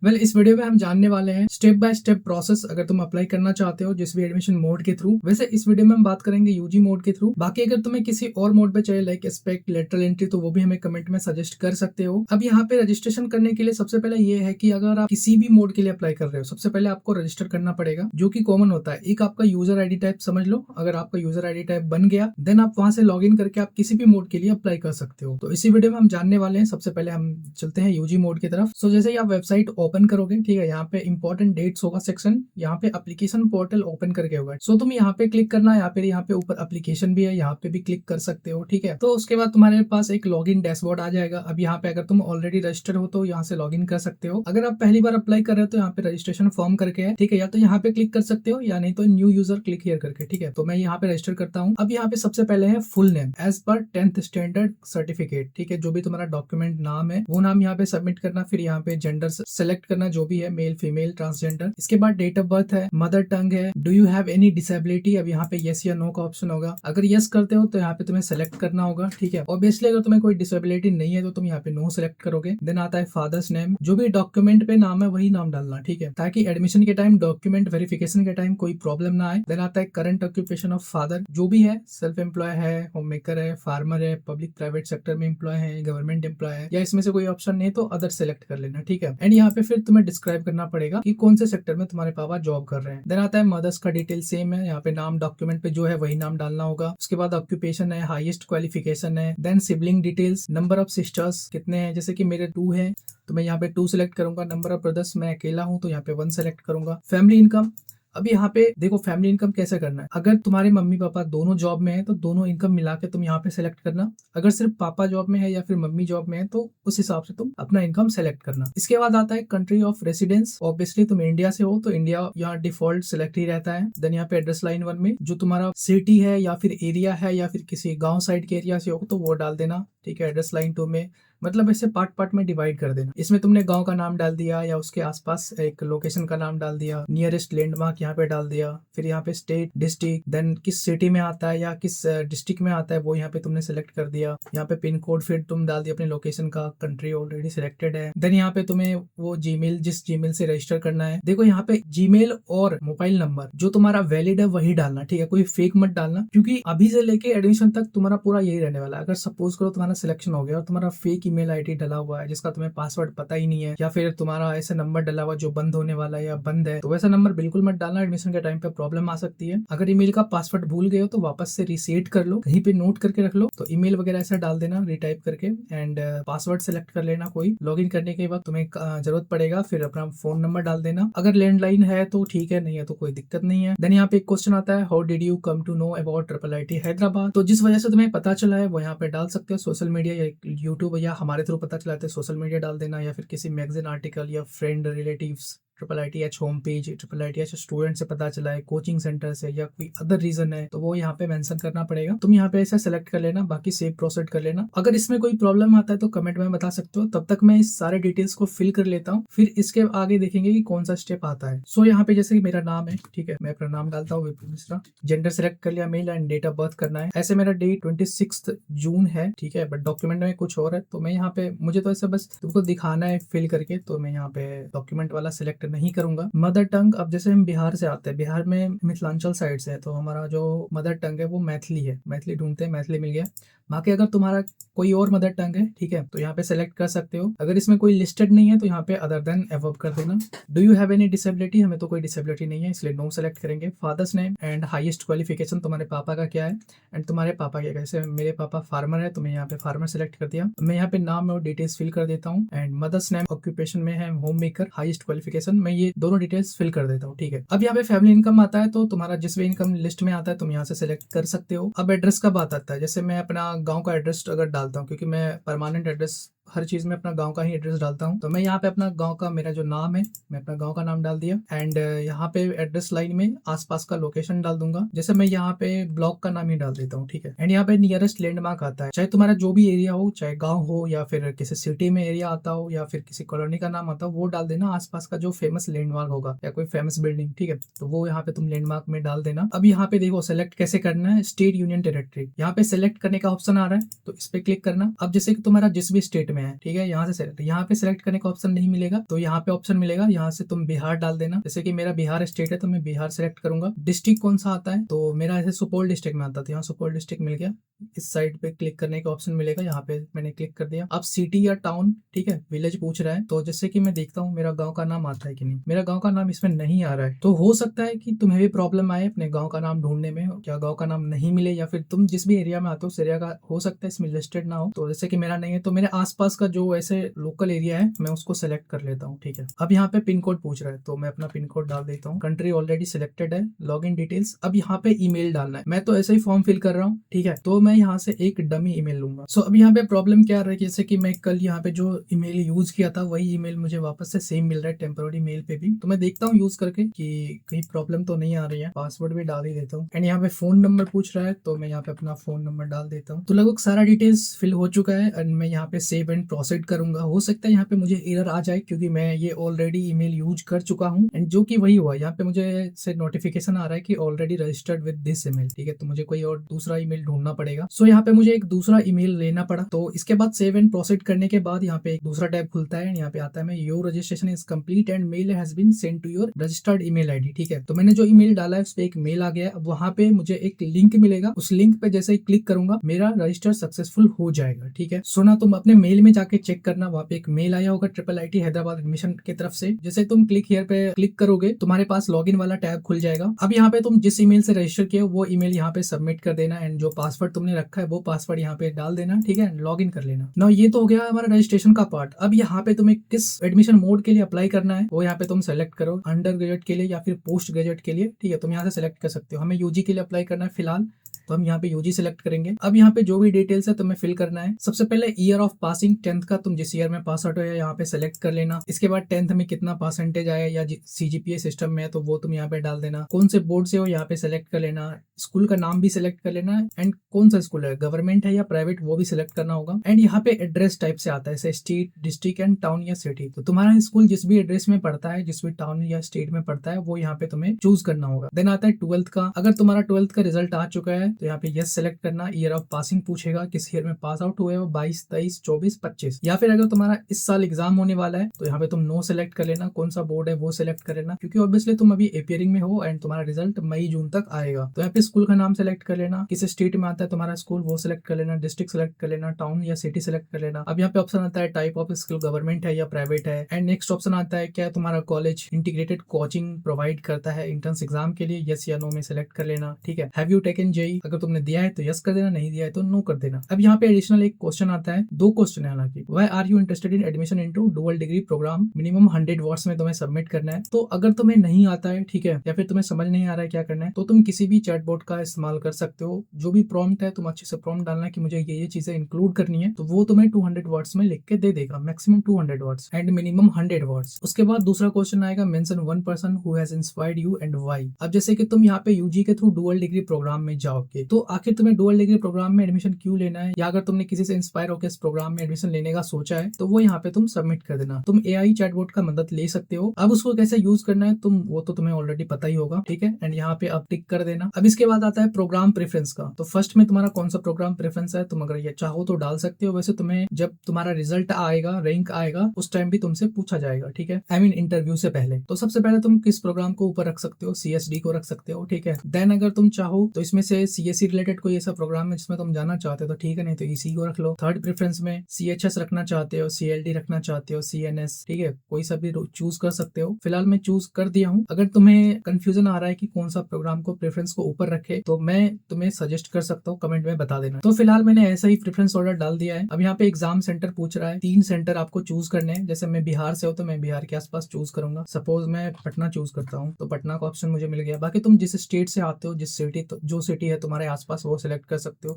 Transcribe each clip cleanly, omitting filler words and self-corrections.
इस वीडियो में हम जानने वाले हैं स्टेप बाय स्टेप प्रोसेस अगर तुम अप्लाई करना चाहते हो जिस भी एडमिशन मोड के थ्रू। वैसे इस वीडियो में हम बात करेंगे यूजी मोड के थ्रू। बाकी अगर तुम्हें किसी और मोड पे चाहिए लाइक एस्पेक्ट लेटरल एंट्री तो वो भी हमें कमेंट में सजेस्ट कर सकते हो। अब यहाँ पे रजिस्ट्रेशन करने के लिए सबसे पहले ये है कि अगर आप किसी भी मोड के लिए अप्लाई कर रहे हो सबसे पहले आपको रजिस्टर करना पड़ेगा, जो कि कॉमन होता है। एक आपका यूजर आईडी टाइप समझ लो, अगर आपका यूजर आईडी टाइप बन गया देन आप वहां से लॉग इन करके आप किसी भी मोड के लिए अप्लाई कर सकते हो। तो इसी वीडियो में हम जानने वाले हैं। सबसे पहले हम चलते हैं यूजी मोड की तरफ। सो जैसे ही आप वेबसाइट ओपन करोगे, ठीक है, यहाँ पे इंपॉर्टेंट डेट्स होगा सेक्शन, यहाँ पे एप्लीकेशन पोर्टल ओपन करके होगा। सो तुम यहाँ पे क्लिक करना है, यहाँ पे ऊपर एप्लीकेशन भी है, यहाँ पे भी क्लिक कर सकते हो, ठीक है। तो उसके बाद तुम्हारे पास एक लॉगिन डैशबोर्ड आ जाएगा। अब यहाँ पे अगर तुम ऑलरेडी रजिस्टर हो तो यहाँ से लॉगिन कर सकते हो। अगर आप पहली बार अप्लाई कर रहे हो तो यहाँ पे रजिस्ट्रेशन फॉर्म करके है, ठीक है, या तो यहाँ पे क्लिक कर सकते हो या नहीं तो न्यू यूजर क्लिक हियर करके, ठीक है। तो मैं यहाँ पे रजिस्टर करता हूँ। अब यहाँ पे सबसे पहले है full name as per 10th standard certificate, ठीक है, जो भी तुम्हारा डॉक्यूमेंट नाम है वो नाम यहाँ पे सबमिट करना। फिर यहाँ पे जेंडर सेलेक्ट करना, जो भी है मेल फीमेल ट्रांसजेंडर। इसके बाद डेट ऑफ बर्थ है, मदर टंग है, do you have any disability. अब यहाँ पे यस या नो का ऑप्शन होगा। अगर यस करते हो तो यहाँ पे तुम्हें सेलेक्ट करना होगा, ठीक है। ऑब्वियसली अगर तुम्हें कोई डिसेबिलिटी नहीं है तो तुम यहाँ पे नो सेलेक्ट करोगे। देन आता है फादर्स नेम, जो भी डॉक्यूमेंट पे नाम है वही नाम डालना, ठीक है, ताकि एडमिशन के टाइम डॉक्यूमेंट वेरिफिकेशन के टाइम कोई प्रॉब्लम ना आए। देन आता है करंट ऑक्यूपेशन ऑफ फादर, जो भी है, सेल्फ एम्प्लॉय है, होम मेकर है, फार्मर है, पब्लिक प्राइवेट सेक्टर में एम्प्लॉय है, गवर्नमेंट एम्प्लॉय है, या इसमें से कोई ऑप्शन नहीं तो अदर सेलेक्ट कर लेना, ठीक है। एंड यहाँ पे फिर तुम्हें डिस्क्राइब करना पड़ेगा कि कौन से सेक्टर में तुम्हारे पापा जॉब कर रहे हैं। देन आता है मदर्स का डिटेल सेम है, यहाँ पे नाम डॉक्यूमेंट पे जो है वही नाम डालना होगा। उसके बाद ऑक्यूपेशन है, हाईएस्ट क्वालिफिकेशन है। Then sibling details, number of sisters कितने हैं, जैसे कि मेरे 2 है तो मैं यहाँ पे 2 सिलेक्ट करूंगा। नंबर ऑफ ब्रदर्स, मैं अकेला हूँ तो यहाँ पे 1 सेलेक्ट करूंगा। फैमिली इनकम, अब यहाँ पे देखो फैमिली इनकम कैसे करना है। अगर तुम्हारे मम्मी पापा दोनों जॉब में है तो दोनों इनकम मिला के तुम यहाँ पे सेलेक्ट करना। अगर सिर्फ पापा जॉब में है या फिर मम्मी जॉब में है तो उस हिसाब से तुम अपना इनकम सेलेक्ट करना। इसके बाद आता है कंट्री ऑफ रेसिडेंस। ऑब्वियसली तुम इंडिया से हो तो इंडिया यहाँ डिफॉल्ट सेलेक्ट ही रहता है। देन यहाँ पे एड्रेस लाइन 1 में जो तुम्हारा सिटी है या फिर एरिया है या फिर किसी गाँव साइड के एरिया से हो तो वो डाल देना, ठीक है। एड्रेस लाइन 2 में मतलब ऐसे पार्ट पार्ट में डिवाइड कर देना। इसमें तुमने गांव का नाम डाल दिया या उसके आसपास एक लोकेशन का नाम डाल दिया, नियरेस्ट लैंडमार्क यहाँ पे डाल दिया। फिर यहाँ पे स्टेट, डिस्ट्रिक्ट, देन किस सिटी में आता है या किस डिस्ट्रिक्ट में आता है वो यहाँ पे तुमने सेलेक्ट कर दिया। यहाँ पे पिन कोड फिर तुम डाल दिया अपने लोकेशन का, कंट्री ऑलरेडी सिलेक्टेड है। देन यहाँ पे तुम्हें वो जीमेल जिस जीमेल से रजिस्टर करना है, देखो यहाँ पे जीमेल और मोबाइल नंबर जो तुम्हारा वैलिड है वही डालना, ठीक है, कोई फेक मत डालना, क्योंकि अभी से लेके एडमिशन तक तुम्हारा पूरा यही रहने वाला है। अगर सपोज करो तुम्हारा सिलेक्शन हो गया और तुम्हारा फेक ईमेल आईडी डला हुआ है जिसका तुम्हें पासवर्ड पता ही नहीं है, या फिर तुम्हारा ऐसा नंबर डला हुआ जो बंद होने वाला है या बंद है, तो वैसा नंबर बिल्कुल मत डालना। एडमिशन के टाइम पे प्रॉब्लम आ सकती है। अगर ईमेल का पासवर्ड भूल गए हो तो वापस से रीसेट कर लो, कहीं पे नोट करके रख लो। तो ईमेल वगैरह ऐसा डाल देना रिटाइप करके एंड पासवर्ड सेलेक्ट कर लेना कोई। लॉगिन करने के बाद तुम्हें जरूरत पड़ेगा फिर अपना फोन नंबर डाल देना। अगर लैंडलाइन है तो ठीक है, नहीं है तो कोई दिक्कत नहीं है। देन यहाँ पे एक क्वेश्चन आता है, how did you come to know about IIT Hyderabad. तो जिस वजह से तुम्हें पता चला है वो यहाँ पे डाल सकते हो, सोशल मीडिया या यूट्यूब या हमारे थ्रू पता चला है सोशल मीडिया डाल देना, या फिर किसी मैगजीन आर्टिकल या friend relatives, IITH home page, IITH student से पता चला है, कोचिंग सेंटर से, या कोई अदर रीजन है तो वो यहाँ पे मेंशन करना पड़ेगा। तुम यहाँ पे ऐसा सेलेक्ट कर लेना, बाकी सेव प्रोसीड कर लेना। अगर इसमें कोई प्रॉब्लम आता है तो कमेंट में बता सकते हो। तब तक मैं इस सारे डिटेल्स को फिल कर लेता हूँ, फिर इसके आगे देखेंगे कि कौन सा स्टेप आता है। सो यहाँ पे जैसे कि मेरा नाम है, ठीक है, मैं अपना नाम डालता हूँ विपुल मिश्रा। जेंडर सेलेक्ट कर लिया male and date of birth करना है। ऐसे मेरा डेट 26 जून है, ठीक है, बट डॉक्यूमेंट में कुछ और है तो मैं यहाँ पे मुझे तो ऐसा बस तुमको दिखाना है फिल करके, तो मैं यहाँ पे डॉक्यूमेंट वाला सिलेक्ट नहीं करूंगा। मदर टंग, अब जैसे हम बिहार से आते हैं, बिहार में मिथिलांचल साइड से है तो हमारा जो मदर टंग है वो मैथिली है। मैथिली ढूंढते हैं, मैथिली मिल गया। बाकी अगर तुम्हारा कोई और मदर टंग है, ठीक है, तो यहाँ पे सेलेक्ट कर सकते हो। अगर इसमें कोई लिस्टेड नहीं है तो यहाँ पे अदर देन अबव कर देना। Do you have any disability, हमें तो कोई डिसेबिलिटी नहीं है इसलिए नो सेलेक्ट करेंगे। Father's name and highest qualification, तुम्हारे पापा का क्या है एंड तुम्हारे पापा क्या, कैसे मेरे पापा फार्मर है तो मैं यहाँ पे फार्मर सेलेक्ट कर दिया। मैं यहाँ पे नाम और डिटेल्स फिल कर देता हूँ। एंड मदर्स नेम, ऑक्यूपेशन में है होम मेकर, हाईएस्ट क्वालिफिकेशन, मैं ये दोनों डिटेल्स फिल कर देता हूँ, ठीक है। अब यहाँ पे फैमिली इनकम आता है तो तुम्हारा जिस भी इनकम लिस्ट में आता है तुम यहाँ से सेलेक्ट कर सकते हो। अब एड्रेस का बात आता है, जैसे मैं अपना गाँव का एड्रेस अगर डालता हूँ, क्योंकि मैं परमानेंट एड्रेस हर चीज में अपना गांव का ही एड्रेस डालता हूँ, तो मैं यहाँ पे अपना गांव का मेरा जो नाम है मैं अपना गांव का नाम डाल दिया। एंड यहाँ पे एड्रेस लाइन में आसपास का लोकेशन डाल दूंगा, जैसे मैं यहाँ पे ब्लॉक का नाम ही डाल देता हूँ, ठीक है। एंड यहाँ पे नियरेस्ट लैंडमार्क आता है, चाहे तुम्हारा जो भी एरिया हो, चाहे गाँव हो या फिर किसी सिटी में एरिया आता हो या फिर किसी कॉलोनी का नाम आता हो, वो डाल देना। आसपास का जो फेमस लैंडमार्क होगा या कोई फेमस बिल्डिंग, ठीक है, तो वो यहाँ पे तुम लैंडमार्क में डाल देना। अब यहाँ पे देखो सेलेक्ट कैसे करना है, स्टेट यूनियन टेरिटरी, यहाँ पे सेलेक्ट करने का ऑप्शन आ रहा है तो इस पे क्लिक करना। अब जैसे कि तुम्हारा जिस भी स्टेट में में है, ठीक है। यहाँ से सेलेक्ट, यहाँ पे सेलेक्ट करने का ऑप्शन नहीं मिलेगा, तो यहाँ पे ऑप्शन मिलेगा, यहाँ से तुम बिहार डाल देना। जैसे कि मेरा बिहार स्टेट है तो मैं बिहार सेलेक्ट करूंगा। डिस्ट्रिक्ट कौन सा आता है, तो मेरा ऐसे सुपौल डिस्ट्रिक्ट में आता था, यहाँ सुपौल डिस्ट्रिक्ट मिल गया। इस साइड पे क्लिक करने का ऑप्शन मिलेगा, यहाँ पे मैंने क्लिक कर दिया। अब सिटी या टाउन, ठीक है, विलेज पूछ रहा है, तो जैसे कि मैं देखता हूँ मेरा गांव का नाम आता है कि नहीं। मेरा गांव का नाम इसमें नहीं आ रहा है, तो हो सकता है कि तुम्हें भी प्रॉब्लम आए अपने गांव का नाम ढूंढने में, क्या गांव का नाम नहीं मिले, या फिर तुम जिस भी एरिया में आते हो उस एरिया का हो सकता है इसमें लिस्टेड ना हो। तो जैसे कि मेरा नहीं है, तो मेरे आसपास का जो ऐसे लोकल एरिया है मैं उसको सेलेक्ट कर लेता हूँ, ठीक है। अब यहाँ पे पिन कोड पूछ रहा है, तो मैं अपना पिन कोड डाल देता हूँ। कंट्री ऑलरेडी सिलेक्टेड है। लॉग इन डिटेल्स, अब यहाँ पे ईमेल डालना है। मैं तो ऐसे ही फॉर्म फिल कर रहा हूँ, ठीक है, तो मैं यहाँ से एक डमी ईमेल लूंगा। सो अब यहाँ पे प्रॉब्लम क्या आ रहा है, जैसे कि मैं कल यहाँ पे जो ईमेल यूज किया था वही ईमेल मुझे वापस से सेम मिल रहा है टेम्पोररी मेल पे भी। तो मैं देखता हूँ यूज करके कि कहीं प्रॉब्लम तो नहीं आ रही है। पासवर्ड भी डाल ही देता हूँ। एंड यहाँ पे फोन नंबर पूछ रहा है, तो मैं यहाँ पे अपना फोन नंबर डाल देता हूँ। तो लगभग सारा डिटेल्स फिल हो चुका है एंड मैं यहाँ पे सेव एंड प्रोसीड करूंगा। हो सकता है यहाँ पे मुझे एरर आ जाए क्योंकि मैं ये ऑलरेडी ईमेल यूज कर चुका हूँ, एंड जो कि वही हुआ। यहाँ पे मुझे से नोटिफिकेशन आ रहा है कि already registered with this email, ठीक है, तो मुझे कोई और दूसरा ईमेल ढूंढना पड़ेगा। सो यहाँ पे मुझे एक दूसरा ईमेल लेना पड़ा। तो इसके बाद सेव एंड प्रोसीड करने के बाद यहाँ पे एक दूसरा टैब खुलता है, यहाँ पे आता है मैं your registration is complete and mail has been send to your registered email ID, ठीक है। तो मैंने जो ईमेल डाला है उस पे एक मेल आ गया है। अब वहाँ पे मुझे एक लिंक मिलेगा, उस लिंक पे जैसे ही क्लिक करूंगा मेरा रजिस्टर सक्सेसफुल हो जाएगा, ठीक है। सो ना तुम अपने मेल में जाके चेक करना, वहाँ पे एक मेल आया होगा IIIT हैदराबाद एडमिशन की तरफ से। जैसे तुम क्लिक हियर पे क्लिक करोगे तुम्हारे पास लॉगिन वाला टैब खुल जाएगा। अब यहाँ पे तुम जिस ईमेल से रजिस्टर किए हो वो ईमेल यहाँ पे सबमिट कर देना, एंड जो पासवर्ड तुमने रखा है वो पासवर्ड यहाँ पे डाल देना, ठीक है, लॉग इन कर लेना। ना ये तो हो गया हमारा रजिस्ट्रेशन का पार्ट। अब यहाँ पे तुम्हें किस एडमिशन मोड के लिए अप्लाई करना है वो यहाँ पे तुम सेलेक्ट करो, अंडर ग्रेजुएट के लिए या फिर पोस्ट ग्रेजुएट के लिए, ठीक है, तुम यहाँ से सेलेक्ट कर सकते हो। हमें यूजी के लिए अप्लाई करना है फिलहाल, तो हम यहाँ पे यूजी सिलेक्ट करेंगे। अब यहाँ पे जो भी डिटेल्स है तुम्हें फिल करना है। सबसे पहले ईयर ऑफ पासिंग 10th का, तुम जिस ईयर में पास आउट हो यहाँ पे सेलेक्ट कर लेना। इसके बाद 10th में कितना परसेंटेज आया या CGPA सिस्टम में है तो वो तुम यहाँ पे डाल देना। कौन से बोर्ड से हो यहाँ पे सेलेक्ट कर लेना। स्कूल का नाम भी सिलेक्ट कर लेना एंड कौन सा स्कूल है, गवर्नमेंट है या प्राइवेट, वो भी सिलेक्ट करना होगा। एंड यहाँ पे एड्रेस टाइप से आता है, जैसे स्टेट, डिस्ट्रिक्ट एंड टाउन या सिटी। तो तुम्हारा स्कूल जिस भी एड्रेस में पड़ता है, जिस भी टाउन या स्टेट में पड़ता है वो यहाँ पे तुम्हें चूज करना होगा। देन आता है 12th का। अगर तुम्हारा 12th का रिजल्ट आ चुका है तो यहाँ पे यस सेलेक्ट करना। ईयर ऑफ पासिंग पूछेगा, किस ईयर में पास आउट हुए हो, 22, 23, 24, 25। या फिर अगर तुम्हारा इस साल एग्जाम होने वाला है तो यहाँ पे तुम नो सेलेक्ट कर लेना, कौन सा बोर्ड है वो सेलेक्ट कर लेना, क्योंकि ऑब्वियसली तुम अभी एपियरिंग में हो एंड तुम्हारा रिजल्ट मई जून तक आएगा। तो यहाँ पे स्कूल का नाम सेलेक्ट कर लेना, किस स्टेट में आता है तुम्हारा स्कूल वो सेलेक्ट कर लेना, डिस्ट्रिक्ट सेलेक्ट कर लेना, टाउन या सिटी सेलेक्ट कर लेना। अब यहाँ पे ऑप्शन आता है टाइप ऑफ स्कूल, गवर्नमेंट है या प्राइवेट है। एंड नेक्स्ट ऑप्शन आता है क्या तुम्हारा कॉलेज इंटीग्रेटेड कोचिंग प्रोवाइड करता है एंट्रेंस एग्जाम के लिए, यस या नो में सेलेक्ट कर लेना, ठीक है। हैव यू टेकन जेईई, अगर तुमने दिया है तो यस कर देना, नहीं दिया है तो नो कर देना। अब यहाँ पे एडिशनल एक क्वेश्चन आता है, 2 क्वेश्चन है हालांकि। Why are you interested in admission into dual degree programme, minimum 100 words में तुम्हें सबमिट करना है। तो अगर तुम्हें नहीं आता है, ठीक है, या फिर तुम्हें समझ नहीं आ रहा है क्या करना है, तो तुम किसी भी चैटबॉट का इस्तेमाल कर सकते हो। जो भी प्रॉम्प्ट है तुम अच्छे से प्रॉम्प्ट डालना कि मुझे ये चीजें इंक्लूड करनी है, तो वो तुम्हें 200 वर्ड्स में लिख के दे देगा, maximum 200 words and minimum 100 words. उसके बाद दूसरा क्वेश्चन आएगा, mention one person who has inspired you and why. अब जैसे कि तुम यहाँ पे यूजी के थ्रू डुअल डिग्री प्रोग्राम में जाओगे, तो आखिर तुम्हें डुअल डिग्री प्रोग्राम में एडमिशन क्यों लेना है, या अगर तुमने किसी से इंस्पायर होकर इस प्रोग्राम में एडमिशन लेने का सोचा है तो वो यहाँ पे तुम सबमिट कर देना। तुम AI चैटबॉट का मदद ले सकते हो। अब उसको कैसे यूज करना है वो तो तुम्हें ऑलरेडी पता ही होगा, ठीक है। एंड यहाँ पे अब टिक कर देना। अब इसके बाद आता है प्रोग्राम प्रेफरेंस का। तो फर्स्ट में तुम्हारा कौन सा प्रोग्राम प्रेफरेंस है, तुम अगर ये चाहो तो डाल सकते हो। वैसे तुम्हें जब तुम्हारा रिजल्ट आएगा, रैंक आएगा, उस टाइम भी तुमसे पूछा जाएगा, ठीक है, आई मीन इंटरव्यू से पहले। तो सबसे पहले तुम किस प्रोग्राम को ऊपर रख सकते हो, CSD को रख सकते हो, ठीक है। देन अगर तुम चाहो तो इसमें से CSE रिलेटेड कोई ऐसा प्रोग्राम है जिसमें तुम जाना चाहते हो तो ठीक है, नहीं तो EC को रख लो। थर्ड प्रेफरेंस में CHS रखना चाहते हो, CLD रखना चाहते हो, CNS, ठीक है, कोई सा भी चूज कर सकते हो। फिलहाल मैं चूज कर दिया हूँ। अगर तुम्हें कंफ्यूजन आ रहा है कि कौन सा प्रोग्राम को प्रेफरेंस को ऊपर रखे तो मैं तुम्हें सजेस्ट कर सकता हूँ, कमेंट में बता देना। तो फिलहाल मैंने ऐसा ही प्रेफरेंस ऑर्डर डाल दिया है। अब यहाँ पे एग्जाम सेंटर पूछ रहा है, 3 सेंटर आपको चूज करने हैं। जैसे मैं बिहार से हूँ तो मैं बिहार के आसपास चूज करूंगा। सपोज मैं पटना चूज करता हूँ तो पटना का ऑप्शन मुझे मिल गया। बाकी तुम जिस स्टेट से आते हो, जिस सिटी, जो सिटी है तुम्हारे आसपास वो सिलेक्ट कर सकते हो।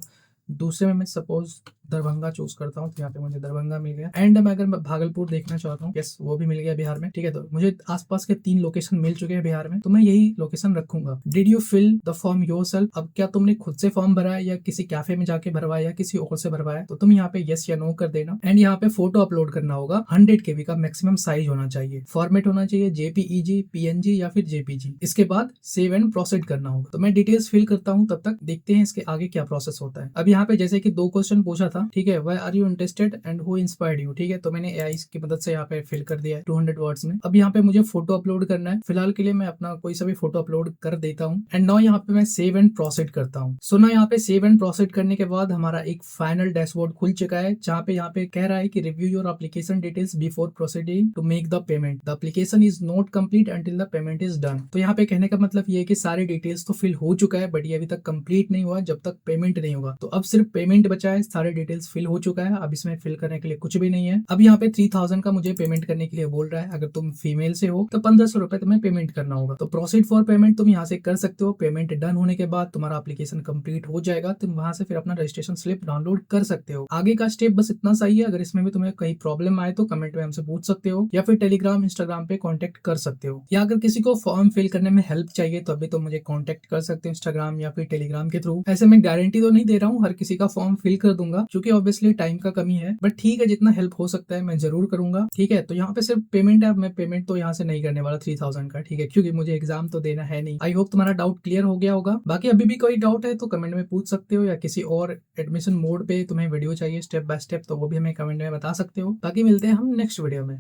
दूसरे में मैं सपोज दरभंगा चूज करता हूँ तो यहाँ पे मुझे दरभंगा मिल गया। एंड मैं अगर भागलपुर देखना चाहता हूँ, यस, वो भी मिल गया बिहार में, ठीक है। तो मुझे आसपास के 3 लोकेशन मिल चुके हैं बिहार में, तो मैं यही लोकेशन रखूंगा। Did you fill the form yourself, अब क्या तुमने खुद से फॉर्म भरा है या किसी कैफे में जाके भरवाया या किसी और से भरवाया, तो तुम यहाँ पे यस या नो कर देना। एंड यहाँ पे फोटो अपलोड करना होगा, 100 KB का मैक्सिमम साइज होना चाहिए। फॉर्मेट होना चाहिए JPEG, PNG या फिर JPG। इसके बाद सेव एंड प्रोसीड करना होगा। तो मैं डिटेल्स फिल करता हूँ, तब तक देखते हैं इसके आगे क्या प्रोसेस होता है। अब यहाँ पे जैसे कि 2 क्वेश्चन पूछा था, ठीक है, why are you interested and who inspired you, ठीक है, तो मैंने एआई की मदद से यहाँ पे फिल कर दिया है 200 वर्ड्स में। अब यहाँ पे मुझे फोटो अपलोड करना है, फिलहाल के लिए मैं अपना कोई सा भी फोटो अपलोड कर देता हूँ एंड नाउ यहाँ पे मैं सेव एंड प्रोसीड करता हूँ। सो ना यहाँ पे सेव एंड प्रोसीड करने के बाद हमारा एक फाइनल डैशबोर्ड खुल चुका है, जहाँ पे यहाँ पे कह रहा है कि review your application details before proceeding to make the payment, the application is not complete until the payment is done. तो यहाँ पे कहने का मतलब ये है कि सारी डिटेल्स तो फिल हो चुका है, बट ये अभी तक कंप्लीट नहीं हुआ जब तक पेमेंट नहीं होगा। तो अब सिर्फ पेमेंट बचा है, सारे डिटेल्स फिल हो चुका है, अब इसमें फिल करने के लिए कुछ भी नहीं है। अब यहाँ पे 3000 का मुझे पेमेंट करने के लिए बोल रहा है। अगर तुम फीमेल से हो तो 1500 रुपए तुम्हें पेमेंट करना होगा। तो प्रोसीड फॉर पेमेंट तुम यहाँ से कर सकते हो। पेमेंट डन होने के बाद तुम्हारा एप्लीकेशन कंप्लीट हो जाएगा, तुम वहां से फिर अपना रजिस्ट्रेशन स्लिप डाउनलोड कर सकते हो। आगे का स्टेप बस इतना सही है। अगर इसमें भी तुम्हें कहीं प्रॉब्लम आए तो कमेंट में हमसे पूछ सकते हो, या फिर टेलीग्राम इंस्टाग्राम पे कॉन्टेक्ट कर सकते हो, या अगर किसी को फॉर्म फिल करने में हेल्प चाहिए तो अभी तो मुझे कॉन्टेक्ट कर सकते हो इंस्टाग्राम या फिर टेलीग्राम के थ्रू। ऐसे मैं गारंटी तो नहीं दे रहा हूँ हर किसी का फॉर्म फिल कर दूंगा, क्योंकि ऑब्वियसली टाइम का कमी है, बट ठीक है, जितना हेल्प हो सकता है मैं जरूर करूंगा। ठीक है, तो यहाँ पे सिर्फ पेमेंट है, मैं पेमेंट तो यहाँ से नहीं करने वाला 3000 का, ठीक है, क्योंकि मुझे एग्जाम तो देना है नहीं। आई होप तुम्हारा डाउट क्लियर हो गया होगा। बाकी अभी भी कोई डाउट है तो कमेंट में पूछ सकते हो, या किसी और एडमिशन मोड पे तुम्हें वीडियो चाहिए स्टेप बाय स्टेप तो वो भी हमें कमेंट में बता सकते हो। बाकी मिलते हैं हम नेक्स्ट वीडियो में।